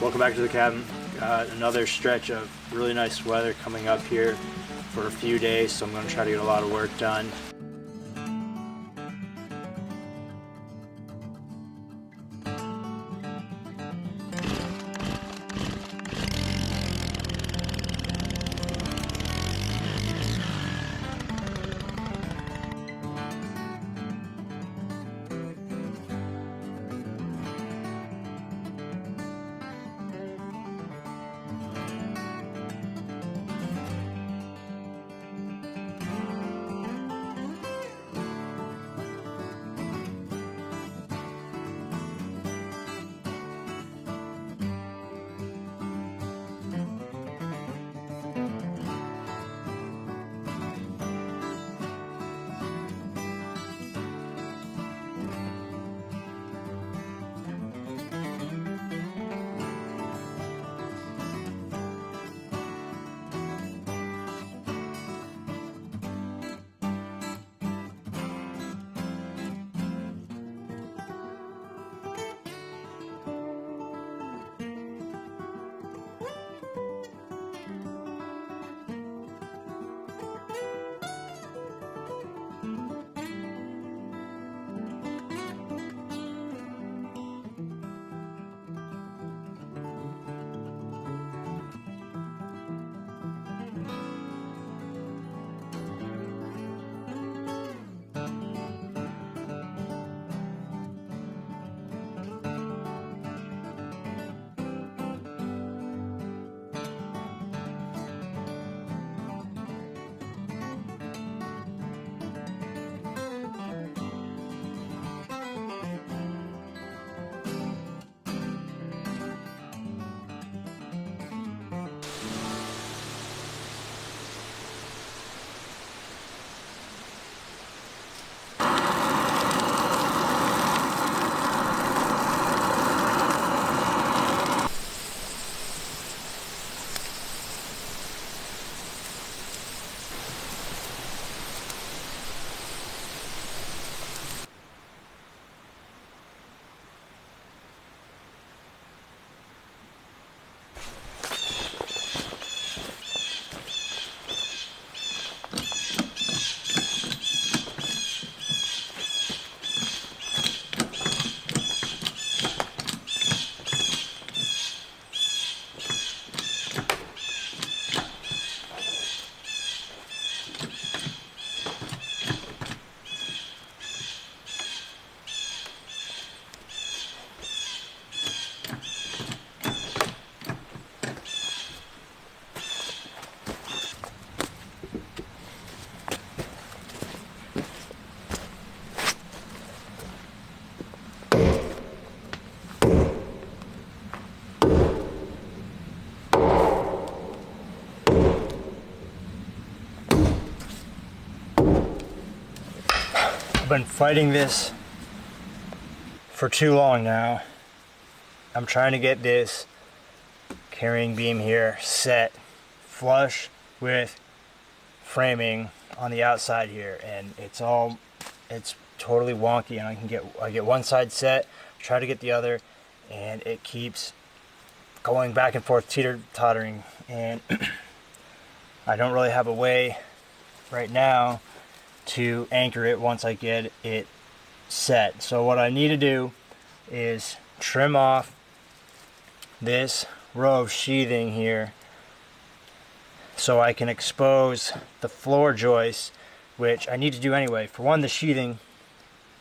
Welcome back to the cabin. Got another stretch of really nice weather coming up here for a few days, so I'm going to try to get a lot of work done. I've been fighting this for too long now. I'm trying to get this carrying beam here set flush with framing on the outside here, and it's totally wonky, and I get one side set, try to get the other, and it keeps going back and forth, teeter-tottering, and I don't really have a way right now to anchor it once I get it set. So what I need to do is trim off this row of sheathing here so I can expose the floor joist, which I need to do anyway. For one, the sheathing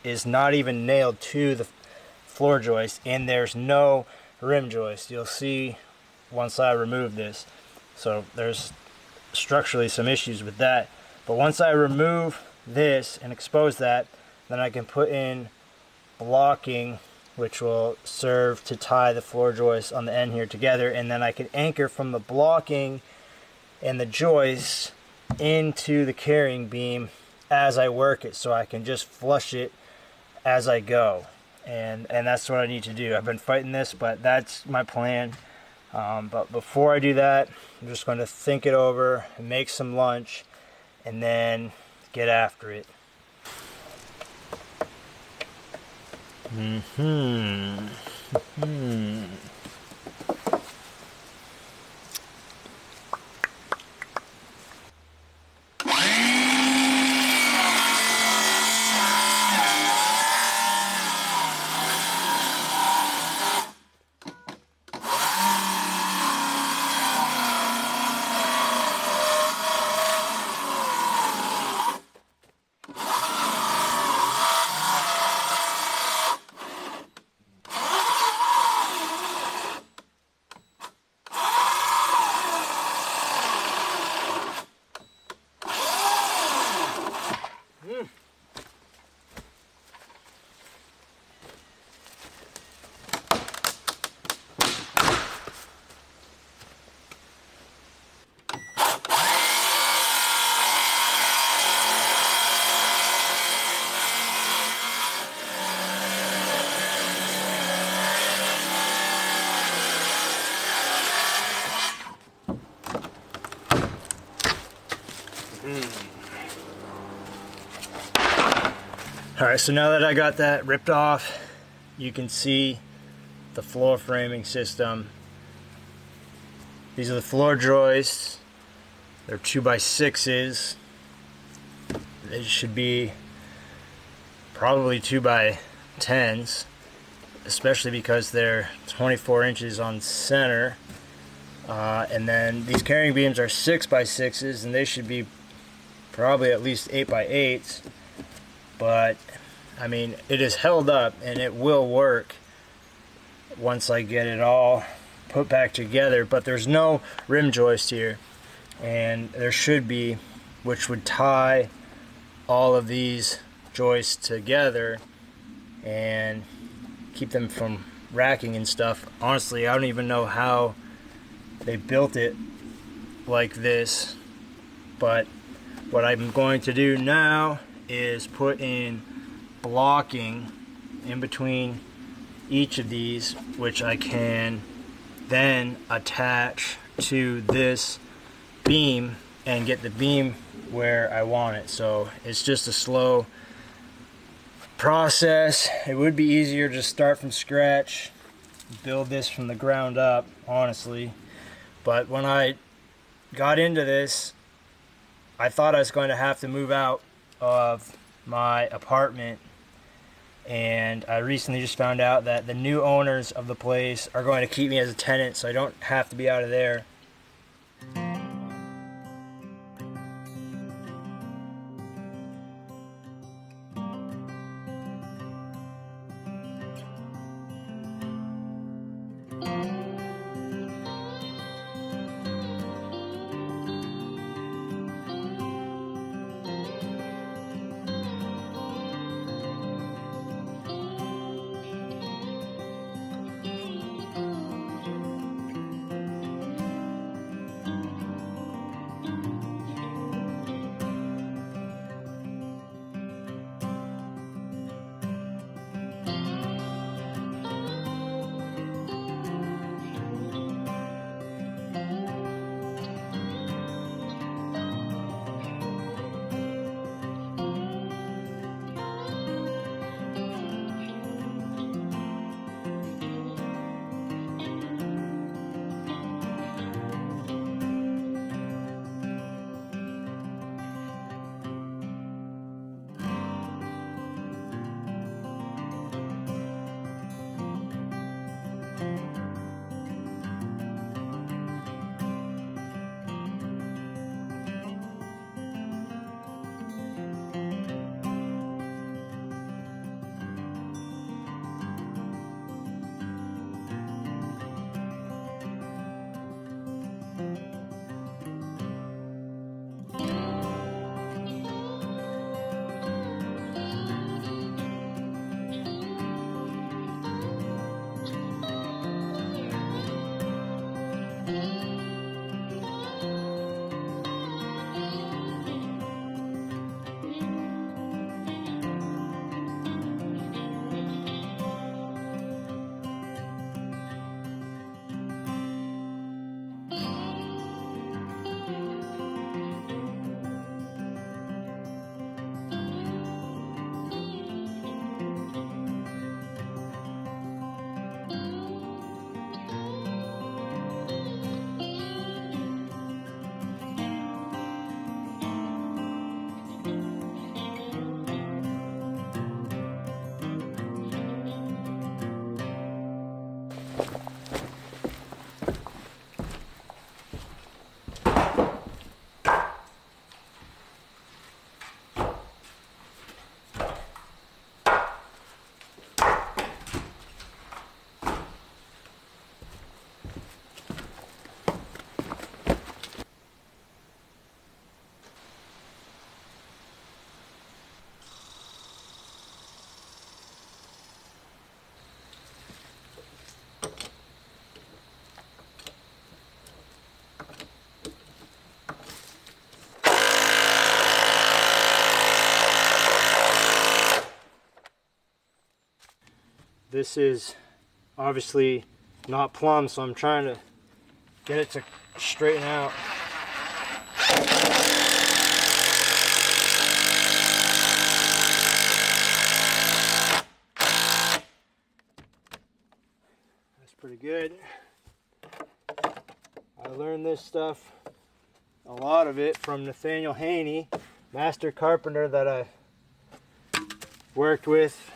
is not even nailed to the floor joist, and there's no rim joist. You'll see once I remove this. So there's structurally some issues with that. But once I remove this and expose that, then I can put in blocking, which will serve to tie the floor joists on the end here together, and then I can anchor from the blocking and the joists into the carrying beam as I work it, so I can just flush it as I go. And that's what I need to do. I've been fighting this, but that's my plan. But before I do that, I'm just going to think it over and make some lunch and then get after it. Alright, so now that I got that ripped off, you can see the floor framing system. These are the floor joists. They're 2x6s. They should be probably 2x10s, especially because they're 24 inches on center. And then these carrying beams are 6x6s, and they should be probably at least 8x8s. But I mean, it is held up and it will work once I get it all put back together. But there's no rim joist here, and there should be, which would tie all of these joists together and keep them from racking and stuff. Honestly, I don't even know how they built it like this, but what I'm going to do now is put in blocking in between each of these, which I can then attach to this beam and get the beam where I want it. So it's just a slow process. It would be easier to start from scratch, build this from the ground up, honestly. But when I got into this, I thought I was going to have to move out of my apartment, and I recently just found out that the new owners of the place are going to keep me as a tenant, so I don't have to be out of there. This is obviously not plumb, so I'm trying to get it to straighten out. good. I learned this stuff, a lot of it, from Nathaniel Haney, master carpenter that I worked with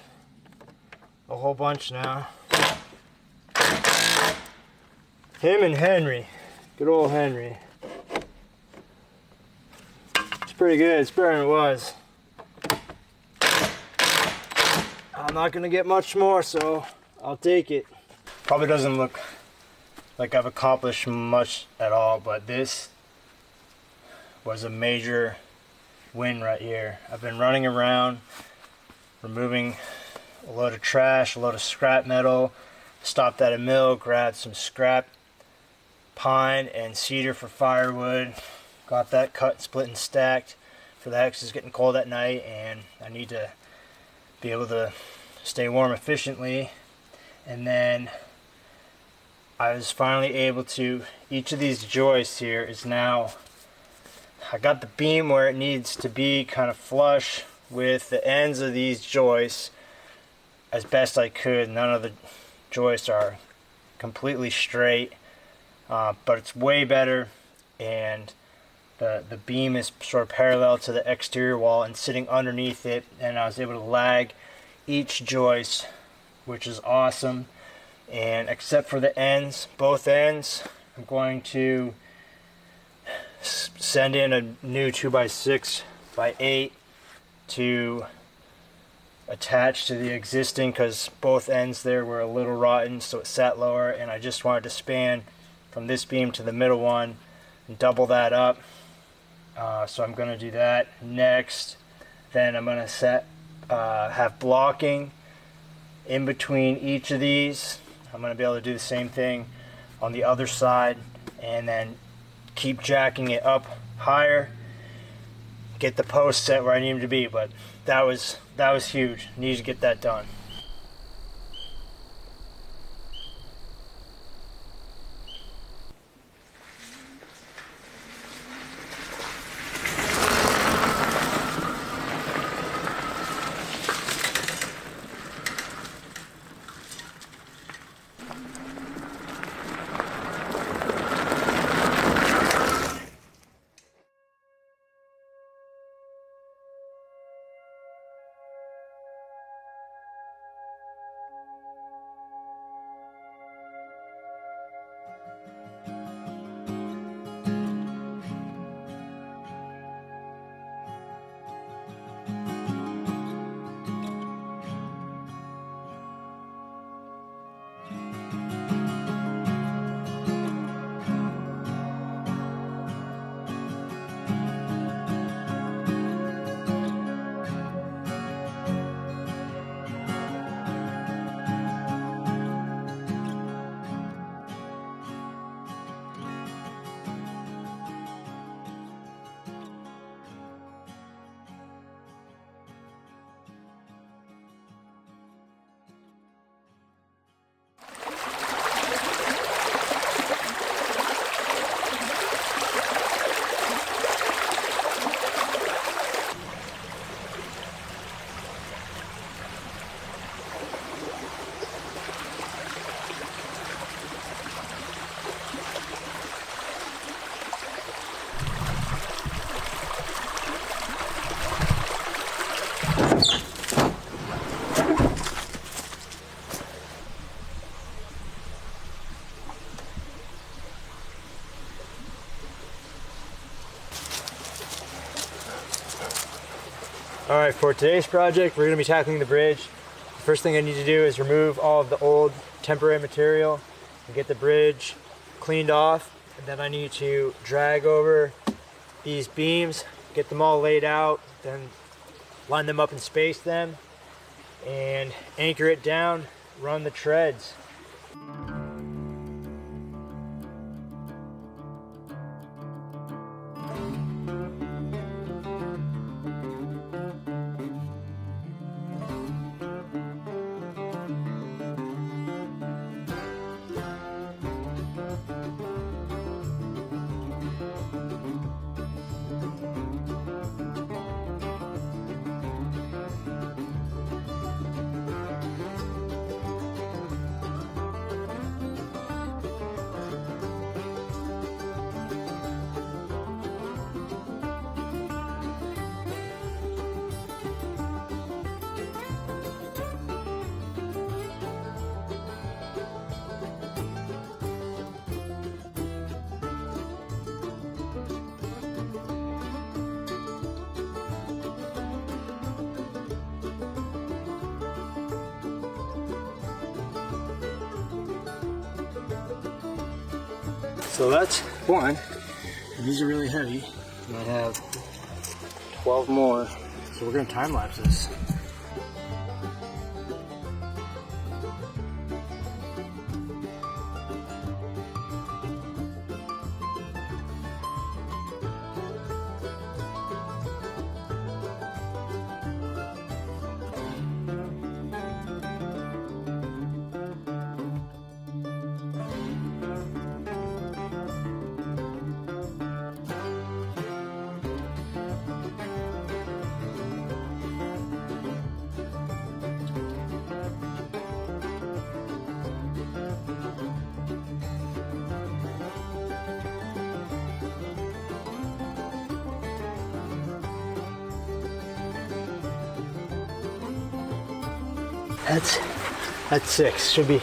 a whole bunch now. Him and Henry, good old Henry. It's pretty good, it's better than it was. I'm not gonna get much more, so I'll take it. Probably doesn't look like I've accomplished much at all, but this was a major win right here. I've been running around, removing a load of trash, a load of scrap metal. Stopped at a mill, grabbed some scrap pine and cedar for firewood. Got that cut, split, and stacked for that because it's getting cold at night and I need to be able to stay warm efficiently. And then I was finally able to, each of these joists here is now, I got the beam where it needs to be, kind of flush with the ends of these joists as best I could. None of the joists are completely straight, but it's way better, and the beam is sort of parallel to the exterior wall and sitting underneath it, and I was able to lag each joist, which is awesome. And except for the ends, both ends, I'm going to send in a new 2x6x8 to attach to the existing, because both ends there were a little rotten, so it sat lower, and I just wanted to span from this beam to the middle one and double that up. So I'm going to do that next. Then I'm going to have blocking in between each of these. I'm going to be able to do the same thing on the other side, and then keep jacking it up higher, get the post set where I need them to be. But that was huge. Need to get that done. Alright, for today's project, we're going to be tackling the bridge. The first thing I need to do is remove all of the old temporary material and get the bridge cleaned off. And then I need to drag over these beams, get them all laid out, then line them up and space them, and anchor it down, run the treads. So that's one. These are really heavy. And I have 12 more. So we're gonna time lapse this. That's 6. Should be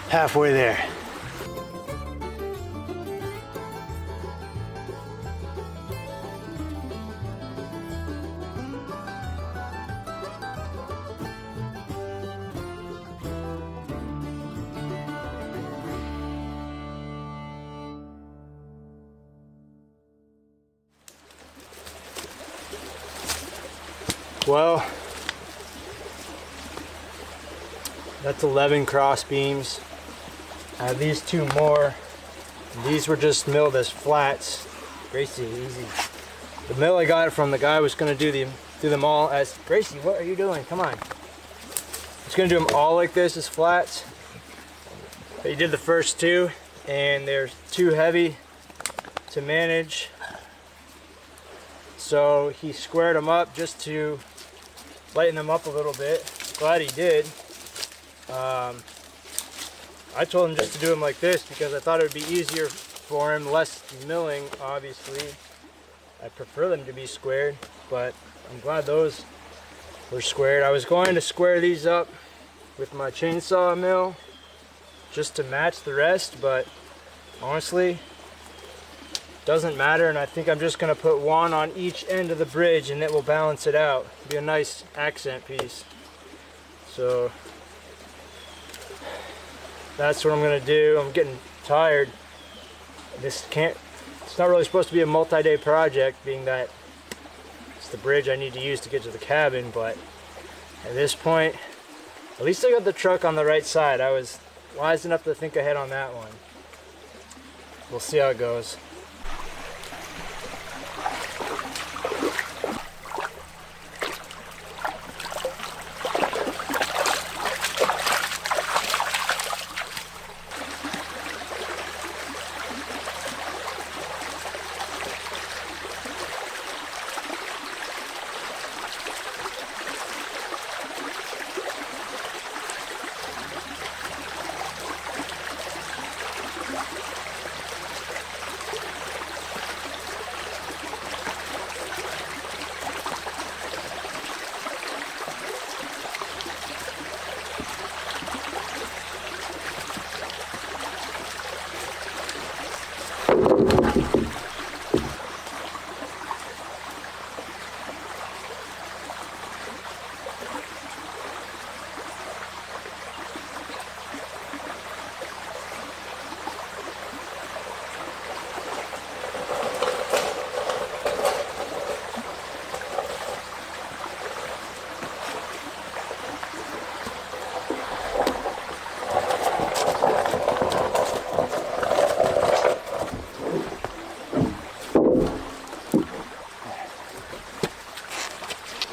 halfway there. Well, that's 11 cross beams. I have these 2 more. These were just milled as flats. Gracie, easy. The mill I got it from, the guy was gonna do them all as, Gracie, what are you doing? Come on. He's gonna do them all like this as flats. He did the first 2 and they're too heavy to manage. So he squared them up just to lighten them up a little bit. Glad he did. I told him just to do them like this because I thought it would be easier for him, less milling, obviously. I prefer them to be squared, but I'm glad those were squared. I was going to square these up with my chainsaw mill just to match the rest, but honestly, doesn't matter, and I think I'm just going to put one on each end of the bridge and it will balance it out. It'll be a nice accent piece. So that's what I'm gonna do. I'm getting tired. It's not really supposed to be a multi-day project, being that it's the bridge I need to use to get to the cabin, but at this point, at least I got the truck on the right side. I was wise enough to think ahead on that one. We'll see how it goes.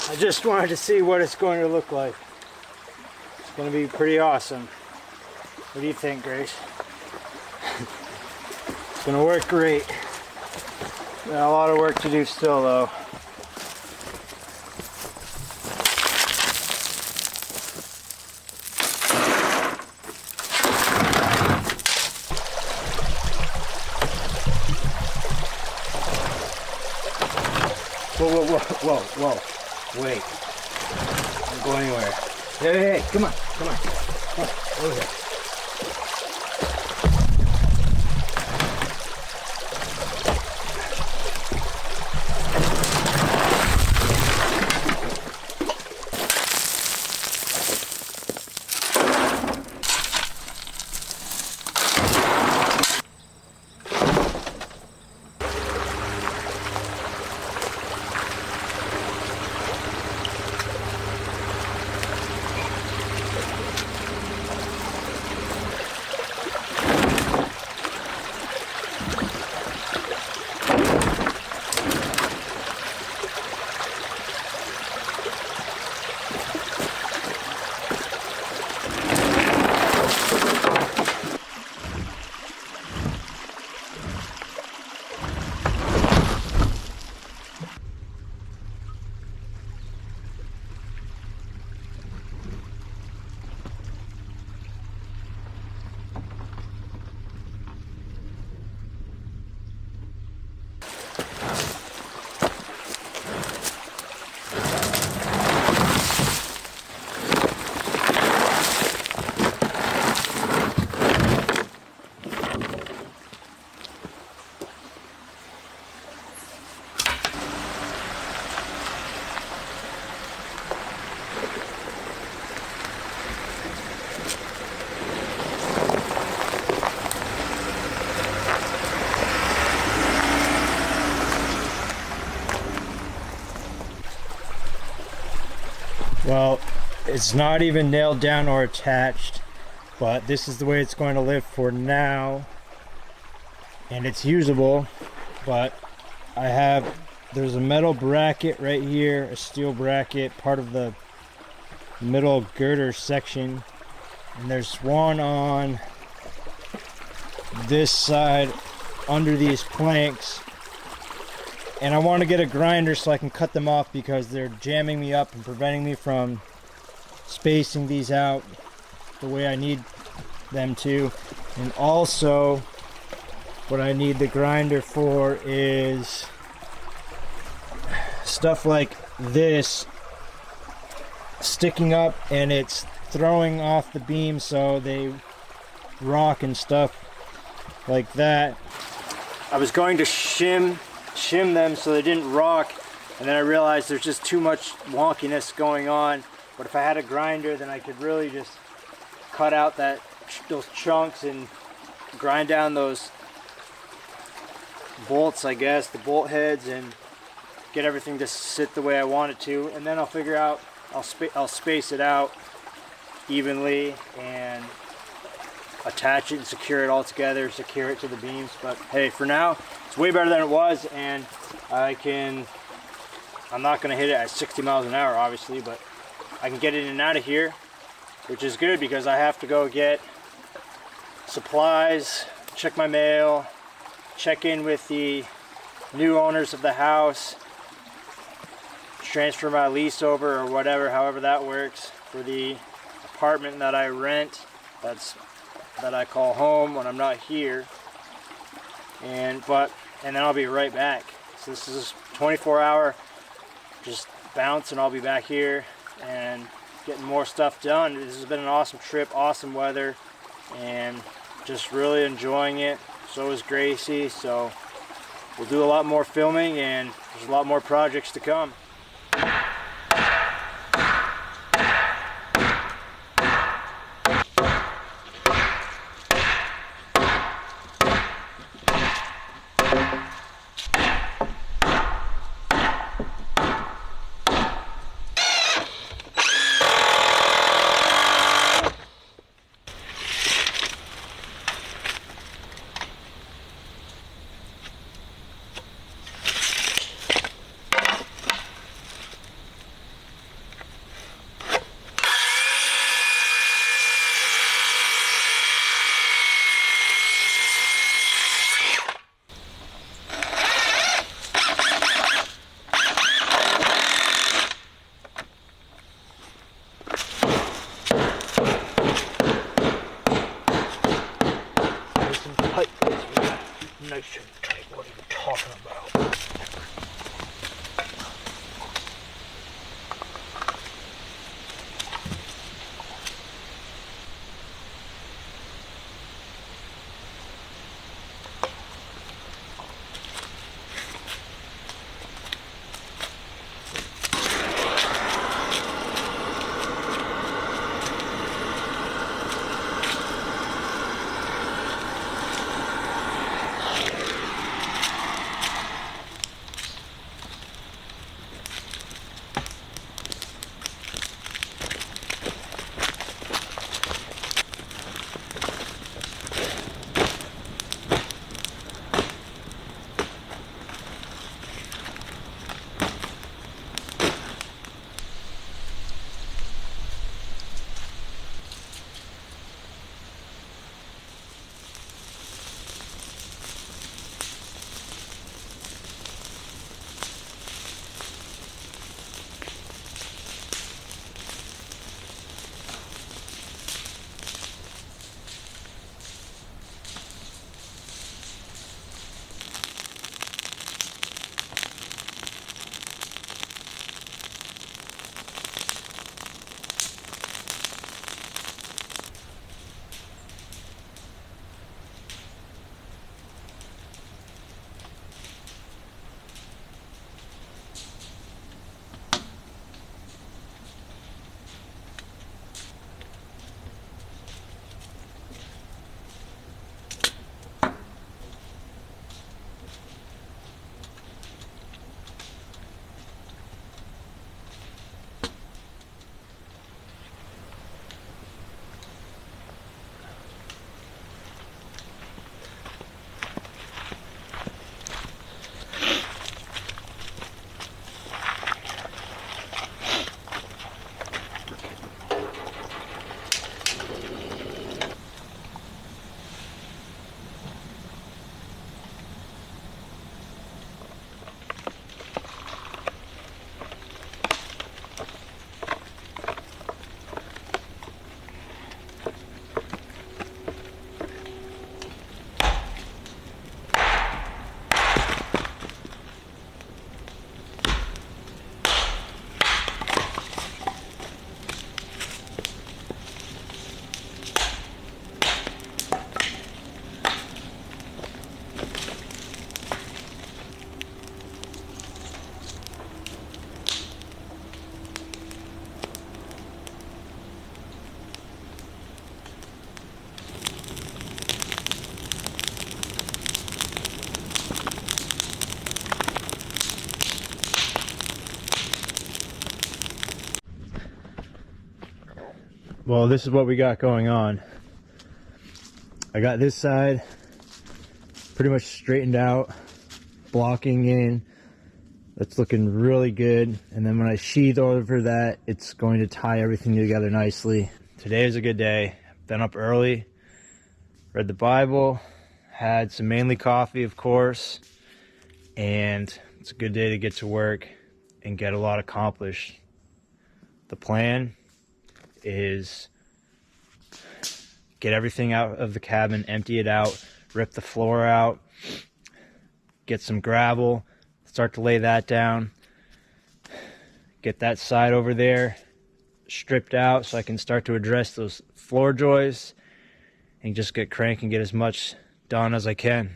I just wanted to see what it's going to look like. It's going to be pretty awesome. What do you think, Grace? It's going to work great. Got a lot of work to do still, though. Whoa. Wait. Don't go anywhere. Hey, come on. Come on, over here. It's not even nailed down or attached, but this is the way it's going to live for now. And it's usable, but there's a metal bracket right here, a steel bracket, part of the middle girder section. And there's one on this side under these planks. And I want to get a grinder so I can cut them off because they're jamming me up and preventing me from spacing these out the way I need them to. And also, what I need the grinder for is stuff like this sticking up and it's throwing off the beam so they rock and stuff like that. I was going to shim them so they didn't rock, and then I realized there's just too much wonkiness going on. But if I had a grinder, then I could really just cut out those chunks and grind down those bolts, I guess, the bolt heads, and get everything to sit the way I want it to. And then I'll figure out, I'll space it out evenly and attach it and secure it all together, secure it to the beams. But hey, for now, it's way better than it was, and I'm not gonna hit it at 60 miles an hour, obviously, but I can get it in and out of here, which is good because I have to go get supplies, check my mail, check in with the new owners of the house, transfer my lease over or whatever, however that works, for the apartment that I rent, that I call home when I'm not here. And then I'll be right back. So this is a 24-hour just bounce, and I'll be back here and getting more stuff done. This has been an awesome trip, awesome weather, and just really enjoying it. So is Gracie. So we'll do a lot more filming, and there's a lot more projects to come. Nice and tight. What are you talking about? Well, this is what we got going on. I got this side pretty much straightened out, blocking in. That's looking really good. And then when I sheathe over that, it's going to tie everything together nicely. Today is a good day. Been up early, read the Bible, had some Mainly coffee, of course, and it's a good day to get to work and get a lot accomplished. The plan is get everything out of the cabin, empty it out, rip the floor out, get some gravel, start to lay that down, get that side over there stripped out so I can start to address those floor joists and just get cranking, get as much done as I can.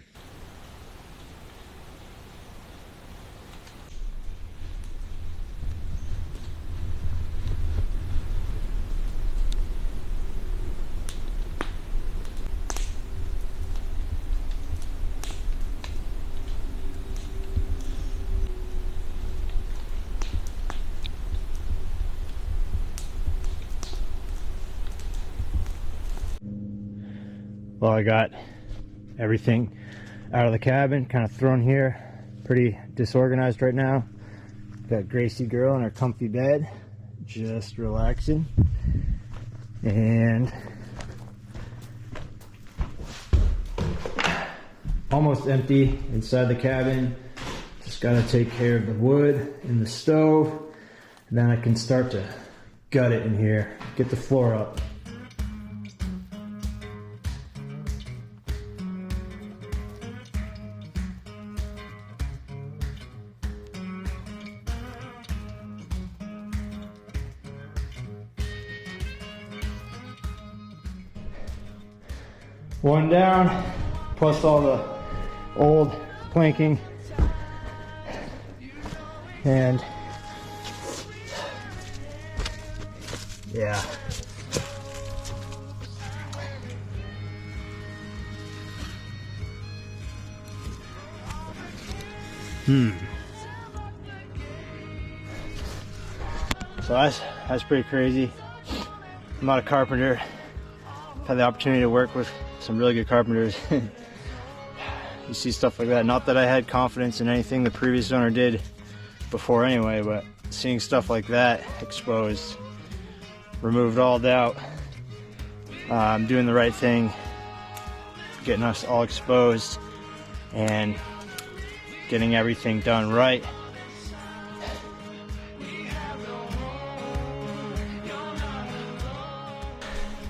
Well, I got everything out of the cabin, kind of thrown here. Pretty disorganized right now. Got Gracie girl in her comfy bed, just relaxing. And almost empty inside the cabin. Just gotta take care of the wood in the stove. And then I can start to gut it in here, get the floor up. One down, plus all the old planking, and yeah. So that's pretty crazy. I'm not a carpenter. I've had the opportunity to work with some really good carpenters. You see stuff like that. Not that I had confidence in anything the previous owner did before anyway, but seeing stuff like that exposed removed all doubt. I'm doing the right thing, getting us all exposed and getting everything done right.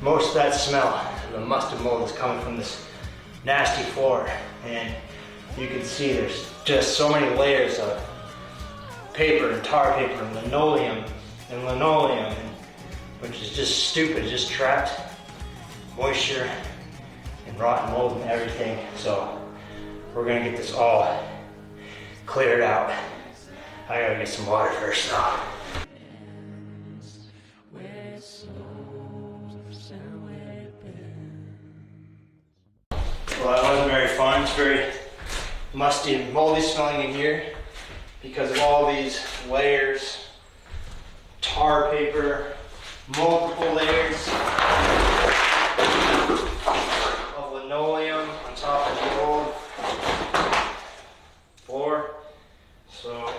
Most of that smell, the mustard mold, is coming from this nasty floor, and you can see there's just so many layers of paper and tar paper and linoleum, which is just stupid. It just trapped moisture and rotten mold and everything. So we're gonna get this all cleared out. I gotta get some water first though. Well, that wasn't very fun. It's very musty and moldy smelling in here because of all these layers, tar paper, multiple layers of linoleum on top of the old floor. So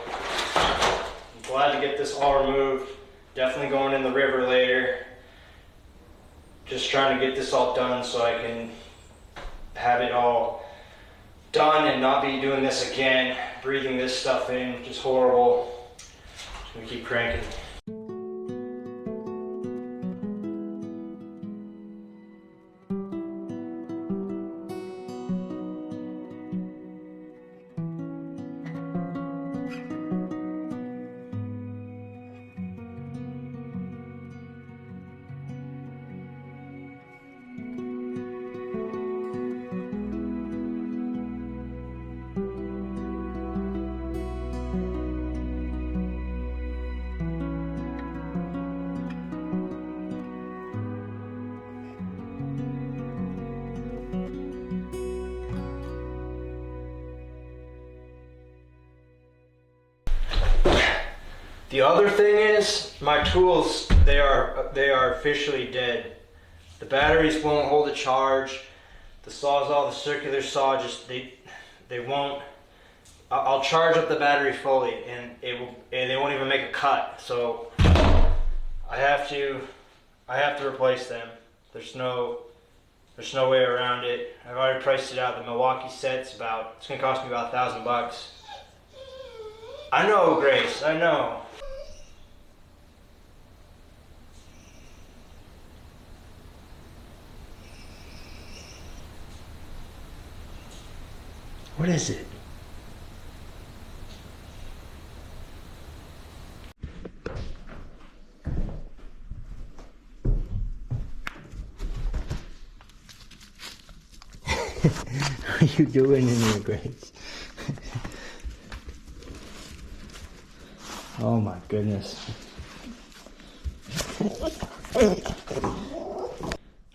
I'm glad to get this all removed. Definitely going in the river later. Just trying to get this all done so I can have it all done and not be doing this again, breathing this stuff in, which is horrible. Just gonna keep cranking. The other thing is, my tools, they are officially dead. The batteries won't hold a charge. The Sawzall, the circular saw, just they won't. I'll charge up the battery fully, and they won't even make a cut. So I have to replace them. There's no way around it. I've already priced it out. The Milwaukee set's it's gonna cost me about $1,000. I know, Grace, I know. What is it? What are you doing in here, Grace? Oh my goodness.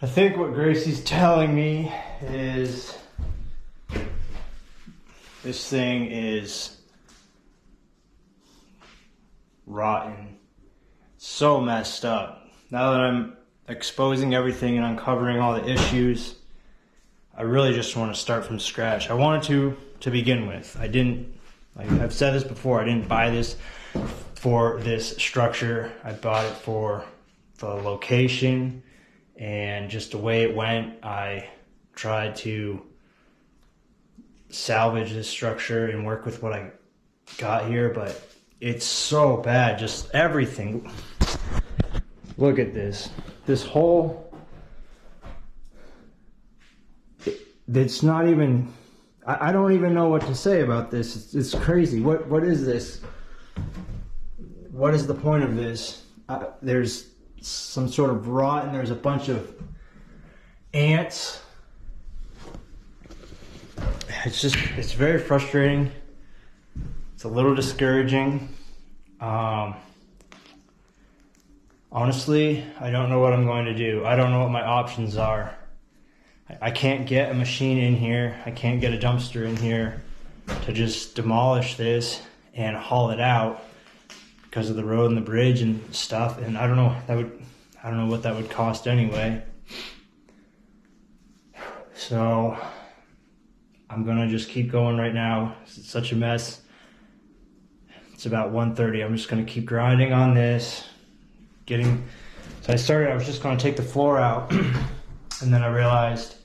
I think what Gracie's telling me is this thing is rotten. So messed up. Now that I'm exposing everything and uncovering all the issues, I really just want to start from scratch. I wanted to begin with. I didn't, like I've said this before, I didn't buy this for this structure. I bought it for the location and just the way it went. I tried to salvage this structure and work with what I got here, but it's so bad, just everything. Look at this. This whole, it's not even, I don't even know what to say about this. It's crazy. What is this? What is the point of this? There's some sort of rot and there's a bunch of ants. It's very frustrating. It's a little discouraging. Honestly, I don't know what I'm going to do. I don't know what my options are. I can't get a machine in here. I can't get a dumpster in here to just demolish this and haul it out because of the road and the bridge and stuff. And I don't know what that would cost anyway. So I'm gonna just keep going right now. It's such a mess. It's about 1:30. I'm just gonna keep grinding on this. So I was just gonna take the floor out. And then I realized,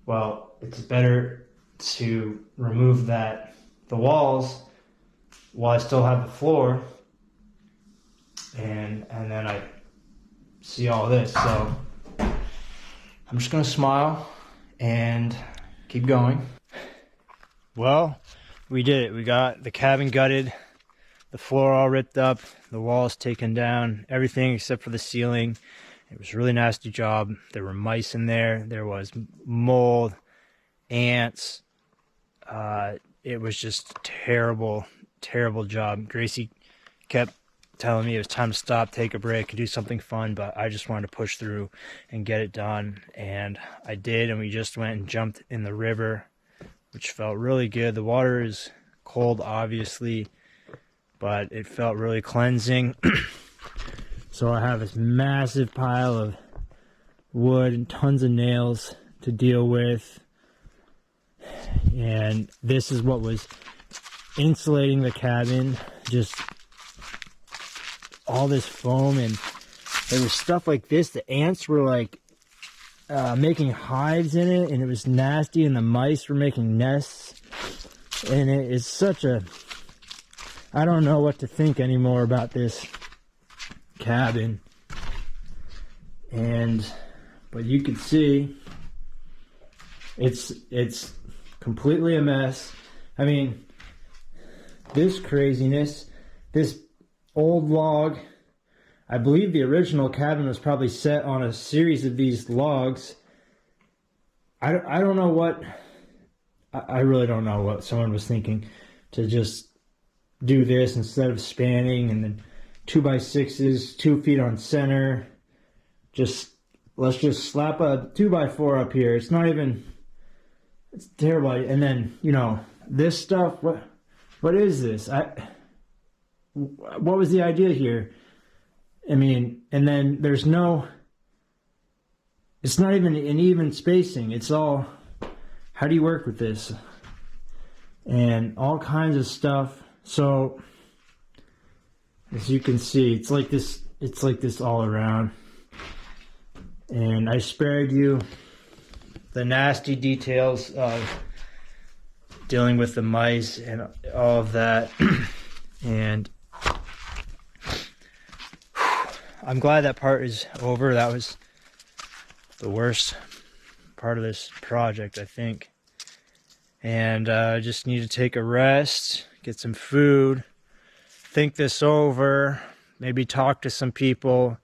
well, it's better to remove the walls while I still have the floor. And then I see all this. So I'm just gonna smile and keep going. Well, we did it. We got the cabin gutted, the floor all ripped up, the walls taken down, everything except for the ceiling. It was a really nasty job. There were mice in there. There was mold, ants. It was just a terrible, terrible job. Gracie kept telling me it was time to stop, take a break, and do something fun, but I just wanted to push through and get it done. And I did, and we just went and jumped in the river, which felt really good. The water is cold, obviously, but it felt really cleansing. So I have this massive pile of wood and tons of nails to deal with. And this is what was insulating the cabin. Just all this foam, and there was stuff like this. The ants were like making hives in it, and it was nasty, and the mice were making nests. And it is such a, I don't know what to think anymore about this cabin. But you can see it's completely a mess. I mean, this craziness, this old log, I believe the original cabin was probably set on a series of these logs. I don't know what, I really don't know what someone was thinking to just do this instead of spanning, and then 2x6s, 2 feet on center. Let's just slap a 2x4 up here. It's not even, it's terrible. And then, this stuff, what is this? what was the idea here? I mean, and then there's no, it's not even an even spacing. It's all, how do you work with this? And all kinds of stuff. So as you can see, it's like this all around. And I spared you the nasty details of dealing with the mice and all of that. And I'm glad that part is over. That was the worst part of this project, I think. And I just need to take a rest, get some food, think this over, maybe talk to some people,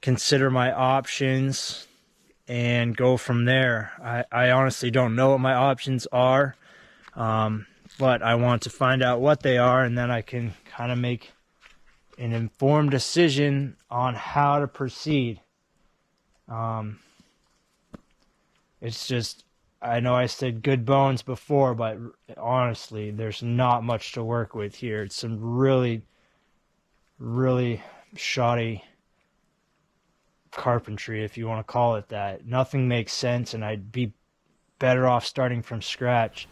consider my options, and go from there. I honestly don't know what my options are, but I want to find out what they are, and then I can kind of make an informed decision on how to proceed. It's just, I know I said good bones before, but honestly, there's not much to work with here. It's some really, really shoddy carpentry, if you want to call it that. Nothing makes sense, and I'd be better off starting from scratch.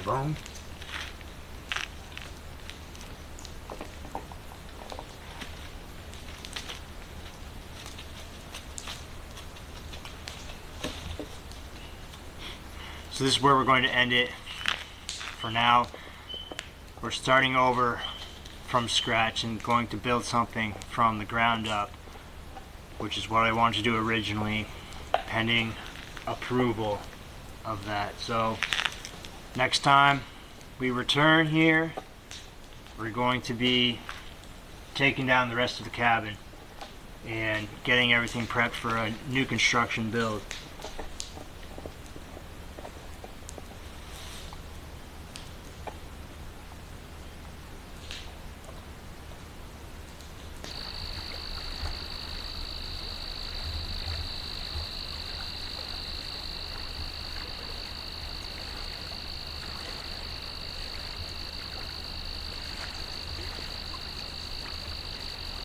bone. So this is where we're going to end it for now. We're starting over from scratch and going to build something from the ground up, which is what I wanted to do originally, pending approval of that. So next time we return here, we're going to be taking down the rest of the cabin and getting everything prepped for a new construction build.